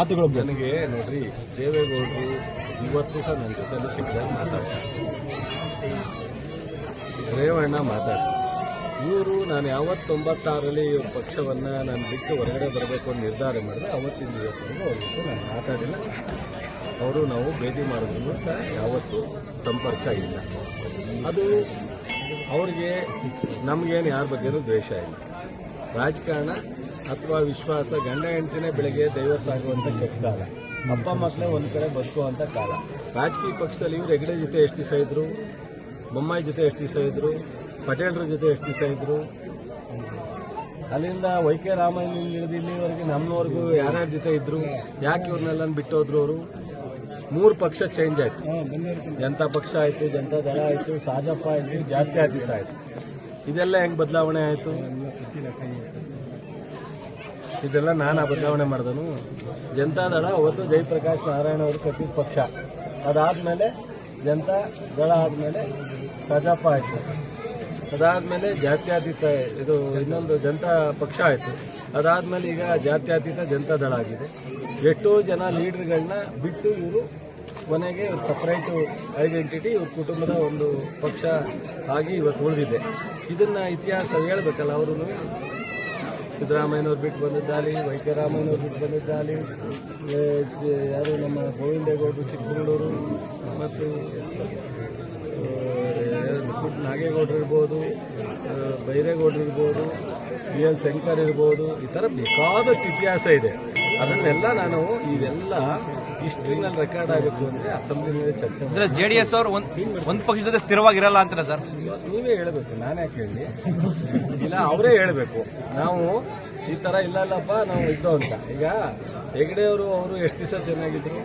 ನನಗೆ ನೋಡ್ರಿ, ದೇವೇಗೌಡರು ಇವತ್ತು ಸಹ ನನ್ನ ಜೊತೆಲಿ ಸಿಕ್ಕಿದಾಗ ಮಾತಾಡ್ತಾರೆ, ರೇವಣ್ಣ ಮಾತಾಡ್ತಾರೆ. ಇವರು ನಾನು ಯಾವತ್ತು 96ರಲ್ಲಿ ಇವ್ರ ಪಕ್ಷವನ್ನು ನಾನು ಬಿಟ್ಟು ಹೊರಗಡೆ ಬರಬೇಕು ಅಂತ ನಿರ್ಧಾರ ಮಾಡಿದೆ. ಅವತ್ತಿಂದ ಇವತ್ತಿಗೂ ಅವ್ರ ಜೊತೆ ನಾನು ಮಾತಾಡಿಲ್ಲ. ಅವರು ನಾವು ಭೇಟಿ ಮಾಡಿದ್ರು ಸಹ ಯಾವತ್ತೂ ಸಂಪರ್ಕ ಇಲ್ಲ. ಅದು ಅವ್ರಿಗೆ ನಮಗೇನು ಯಾರ ಬಗ್ಗೆನೂ ದ್ವೇಷ ಇಲ್ಲ. ರಾಜಕಾರಣ ಅಥವಾ ವಿಶ್ವಾಸ, ಗಂಡ ಹೆಂಡತಿನೇ ಬೆಳಗ್ಗೆ ಡೈವರ್ಸ್ ಆಗುವಂಥ ಕೆಟ್ಟ ಕಾಲ, ಅಪ್ಪ ಮಕ್ಕಳೇ ಒಂದು ಕಡೆ ಬದುಕುವಂಥ ಕಾಲ. ರಾಜಕೀಯ ಪಕ್ಷದಲ್ಲಿ ಇವರು ಹೆಗಡೆ ಜೊತೆ ಎಷ್ಟು ದಿವಸ ಇದ್ರು, ಬೊಮ್ಮಾಯಿ ಜೊತೆ ಎಷ್ಟು ದಿವಸ ಇದ್ರು, ಪಟೇಲ್ರ ಜೊತೆ ಎಷ್ಟು ದಿವಸ ಇದ್ರು, ಅಲ್ಲಿಂದ ವೈಕೆ ರಾಮಯ್ಯನಿಂದ ಹಿಡಿದು ಇಲ್ಲಿವರೆಗೆ ನಮ್ಮವರೆಗೂ ಯಾರ್ಯಾರ ಜೊತೆ ಇದ್ರು, ಯಾಕೆ ಇವ್ರನ್ನೆಲ್ಲ ಬಿಟ್ಟೋದ್ರು ಅವರು? 3 ಪಕ್ಷ ಚೇಂಜ್ ಆಯಿತು. ಜನತಾ ಪಕ್ಷ ಆಯಿತು, ಜನತಾದಳ ಆಯಿತು, ಸಾಜಪ್ಪ ಆಯಿತು, ಜಾತ್ಯತೀತ ಆಯಿತು. ಇದೆಲ್ಲ ಹೆಂಗೆ ಬದಲಾವಣೆ ಆಯಿತು? ಇದೆಲ್ಲ ನಾನು ಬದಲಾವಣೆ ಮಾಡಿದನು. ಜನತಾದಳ ಅವತ್ತು ಜಯಪ್ರಕಾಶ್ ನಾರಾಯಣ ಅವರು ಕಟ್ಟಿದ ಪಕ್ಷ. ಅದಾದಮೇಲೆ ಜನತಾ ದಳ ಆದಮೇಲೆ ಸಾಜಪ್ಪ ಆಯಿತು. ಅದಾದಮೇಲೆ ಜಾತ್ಯತೀತ, ಇದು ಇನ್ನೊಂದು ಜನತಾ ಪಕ್ಷ ಆಯಿತು. ಅದಾದಮೇಲೆ ಈಗ ಜಾತ್ಯತೀತ ಜನತಾದಳ ಆಗಿದೆ. ಎಷ್ಟೋ ಜನ ಲೀಡರ್ಗಳನ್ನ ಬಿಟ್ಟು ಇವರು ಕೊನೆಗೆ ಸಪರೇಟು ಐಡೆಂಟಿಟಿ ಇವ್ರ ಕುಟುಂಬದ ಒಂದು ಪಕ್ಷ ಆಗಿ ಇವತ್ತು ಉಳಿದಿದೆ. ಇದನ್ನು ಇತಿಹಾಸ ಹೇಳಬೇಕಲ್ಲ. ಅವರು ಸಿದ್ದರಾಮಯ್ಯನವ್ರು ಬಿಟ್ಟು ಬಂದಿದ್ದಾಲಿ, ವೈಕೆ ರಾಮಯ್ಯನವ್ರು ಬಿಟ್ಟು ಬಂದಿದ್ದಾಲಿ, ಯಾರು ನಮ್ಮ ಗೋವಿಂದೇಗೌಡರು ಚಿಕ್ಕಮಗಳೂರು, ಮತ್ತು ನಾಗೇಗೌಡರು ಇರ್ಬೋದು, ಬೈರೇಗೌಡರು ಇರ್ಬೋದು, ಬಿ ಎಲ್ ಶಂಕರ್ ಇರ್ಬೋದು. ಈ ಥರ ಬೇಕಾದಷ್ಟು ಇತಿಹಾಸ ಇದೆ. ಅದನ್ನೆಲ್ಲ ನಾನು ಇದೆಲ್ಲ ಹಿಸ್ಟ್ರಿನಲ್ಲಿ ರೆಕಾರ್ಡ್ ಆಗಬೇಕು ಅಂದರೆ ಅಸೆಂಬ್ಲಿನಲ್ಲಿ ಚರ್ಚೆ ಅಂದರೆ ಜೆಡಿಎಸ್ ಅವರು ಒಂದು ಪಕ್ಷದ ಜೊತೆ ಸ್ಥಿರವಾಗಿರಲ್ಲ ಅಂತಾರೆ ಸರ್. ನೀವೇ ಹೇಳಬೇಕು, ನಾನು ಯಾಕೆ ಹೇಳಿ? ಇಲ್ಲ, ಅವರೇ ಹೇಳಬೇಕು. ನಾವು ಈ ಥರ ಇಲ್ಲಲ್ಲಪ್ಪ ನಾವು ಇದ್ದೋ ಅಂತ. ಈಗ ಹೆಗಡೆ ಅವರು ಎಷ್ಟು ದಿವಸ ಚೆನ್ನಾಗಿದ್ರು,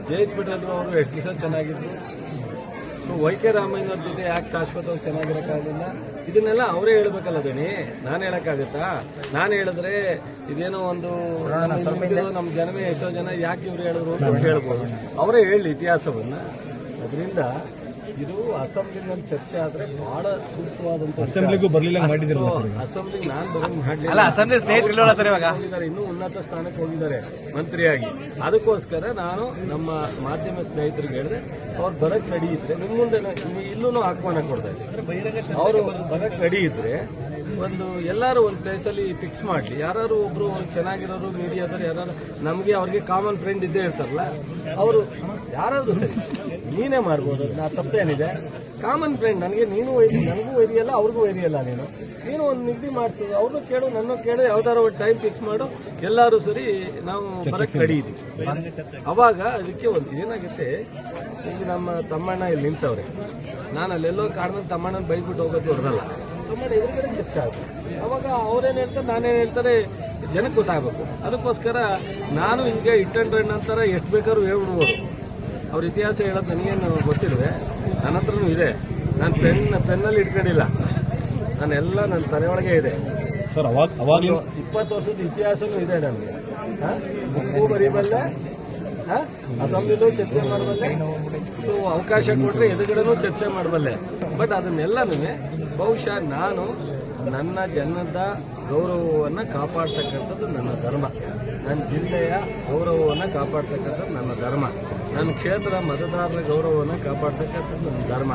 ಜಯಂತ್ ಪಟೇಲ್ರು ಅವರು ಎಷ್ಟು ದಿವಸ ಚೆನ್ನಾಗಿದ್ರು, ಸೊ ವೈಕೆ ರಾಮಯ್ಯನವ್ರ ಜೊತೆ ಯಾಕೆ ಶಾಶ್ವತವಾಗಿ ಚೆನ್ನಾಗಿರೋಕ್ಕಾಗಲಿಲ್ಲ? ಇದನ್ನೆಲ್ಲ ಅವರೇ ಹೇಳ್ಬೇಕಲ್ಲ ದಣಿ, ನಾನು ಹೇಳಕ್ಕಾಗತ್ತಾ? ನಾನು ಹೇಳಿದ್ರೆ ಇದೇನೋ ಒಂದು ನಮ್ಮ ಜನವೇ ಎಷ್ಟೋ ಜನ ಯಾಕೆ ಇವ್ರು ಹೇಳಿದ್ರು ಅಂತ ಹೇಳ್ಬೋದು. ಅವರೇ ಹೇಳಿ ಇತಿಹಾಸವನ್ನ. ಅದರಿಂದ ಇದು ಅಸೆಂಬ್ಲಿನಲ್ಲಿ ಚರ್ಚೆ ಆದ್ರೆ ಬಹಳ ಸೂಕ್ತವಾದಂತ. ಅಸೆಂಬ್ಲಿಗೂ ಬರಲಿಲ್ಲ, ಅಸೆಂಬ್ಲಿಗೆ ನಾನು ಬರೋದು ಹೋಗಿದ್ದಾರೆ, ಇನ್ನೂ ಉನ್ನತ ಸ್ಥಾನಕ್ಕೆ ಹೋಗಿದ್ದಾರೆ ಮಂತ್ರಿಯಾಗಿ. ಅದಕ್ಕೋಸ್ಕರ ನಾನು ನಮ್ಮ ಮಾಧ್ಯಮ ಸ್ನೇಹಿತರಿಗೆ ಹೇಳಿದ್ರೆ ಅವ್ರು ಬರಕ್ ರೆಡಿ ಇದ್ರೆ ನಿಮ್ಮ ಮುಂದೆ ಇಲ್ಲೂ ಆಹ್ವಾನ ಕೊಡ್ತಾ ಇದ್ದಾರೆ. ಅವರು ಬರಕ್ ರೆಡಿ ಇದ್ರೆ ಎಲ್ಲರೂ ಒಂದು ಪ್ಲೇಸಲ್ಲಿ ಫಿಕ್ಸ್ ಮಾಡಲಿ. ಯಾರು ಒಬ್ರು ಚೆನ್ನಾಗಿರೋರು ಮೀಡಿಯಾದವ್ರು ಯಾರು ನಮಗೆ ಅವ್ರಿಗೆ ಕಾಮನ್ ಫ್ರೆಂಡ್ ಇದ್ದೇ ಇರ್ತಾರಲ್ಲ, ಅವರು ಯಾರಾದ್ರೂ ಸರಿ ನೀನೇ ಮಾಡ್ಬೋದು. ನಾ ತಪ್ಪೇನಿದೆ? ಕಾಮನ್ ಫ್ರೆಂಡ್ ನನಗೆ ನೀನು ನನಗೂ ಒಯ್ದಿಯಲ್ಲ, ಅವ್ರಿಗೂ ಒಯ್ದಿಯಲ್ಲ. ನೀನು ಒಂದು ನಿಗದಿ ಮಾಡಿಸು, ಅವ್ರನ್ನೂ ಕೇಳು, ನನ್ನ ಕೇಳು, ಯಾವ್ದಾರು ಒಂದು ಟೈಮ್ ಫಿಕ್ಸ್ ಮಾಡು, ಎಲ್ಲರೂ ಸರಿ ನಾವು ಬರಕ್ಕೆ ರೆಡಿ ಇದ್ದೀವಿ. ಅವಾಗ ಅದಕ್ಕೆ ಒಂದು ಏನಾಗುತ್ತೆ, ಈಗ ನಮ್ಮ ತಮ್ಮಣ್ಣ ಇಲ್ಲಿ ನಿಂತವ್ರೆ, ನಾನು ಅಲ್ಲೆಲ್ಲೋ ಕಾರಣದ ತಮ್ಮಣ್ಣನ ಬೈಬಿಟ್ಟು ಹೋಗೋದು ಹೊರದಲ್ಲ. ತಮ್ಮಣ್ಣ ಎದುರುಗಡೆ ಚರ್ಚೆ ಆಗುತ್ತೆ. ಅವಾಗ ಅವ್ರೇನು ಹೇಳ್ತಾರೆ, ನಾನೇನು ಹೇಳ್ತಾರೆ ಜನಕ್ಕೆ ಗೊತ್ತಾಗಬೇಕು. ಅದಕ್ಕೋಸ್ಕರ ನಾನು ಈಗ ಇಟ್ಟಂಡ್ರೆ ಅಂತಾರೆ ಎಷ್ಟು ಬೇಕಾದ್ರೂ ಹೇಳ್ಬಿಡ್ಬೋದು. ಅವ್ರ ಇತಿಹಾಸ ಹೇಳೋದು ನನಗೇನು ಗೊತ್ತಿಲ್ವೇ? ನನ್ನ ಹತ್ರನೂ ಇದೆ. ನಾನು ಪೆನ್ನಲ್ಲಿ ಇಟ್ಕೊಂಡಿಲ್ಲ, ನಾನೆಲ್ಲ ನನ್ನ ತಲೆಯೊಳಗೆ ಇದೆ ಸರ್. ಅವಾಗ 20 ವರ್ಷದ ಇತಿಹಾಸನೂ ಇದೆ ನನಗೆ. ಬುಕ್ಕು ಬರೀಬಲ್ಲೆ, ಅಸೆಂಬ್ಲಿಲೂ ಚರ್ಚೆ ಮಾಡಬಲ್ಲೆ, ಸೊ ಅವಕಾಶ ಕೊಟ್ಟರೆ ಎದುರುಗಡೆನೂ ಚರ್ಚೆ ಮಾಡಬಲ್ಲೆ. ಬಟ್ ಅದನ್ನೆಲ್ಲನೂ ಬಹುಶಃ ನಾನು ನನ್ನ ಜನದ ಗೌರವವನ್ನು ಕಾಪಾಡ್ತಕ್ಕಂಥದ್ದು ನನ್ನ ಧರ್ಮ, ನನ್ನ ಜಿಲ್ಲೆಯ ಗೌರವವನ್ನು ಕಾಪಾಡ್ತಕ್ಕಂಥದ್ದು ನನ್ನ ಧರ್ಮ, ನನ್ನ ಕ್ಷೇತ್ರದ ಮತದಾರರ ಗೌರವವನ್ನು ಕಾಪಾಡ್ತಕ್ಕಂಥದ್ದು ನನ್ನ ಧರ್ಮ.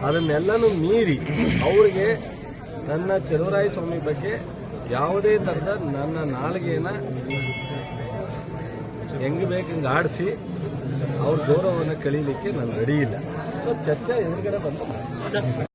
ಅದನ್ನೆಲ್ಲನೂ ಮೀರಿ ಅವರಿಗೆ ನನ್ನ ಚಲುವರಾಯ ಸ್ವಾಮಿ ಬಗ್ಗೆ ಯಾವುದೇ ಥರದ ನನ್ನ ನಾಲಿಗೆಯನ್ನು ಹೆಂಗೆ ಬೇಕಂಗೆ ಆಡಿಸಿ ಅವ್ರ ಗೌರವವನ್ನು ಕಳೀಲಿಕ್ಕೆ ನಾನು ರೆಡಿ ಇಲ್ಲ. ಸೊ ಚರ್ಚೆ ಎದುರುಗಡೆ ಬಂದು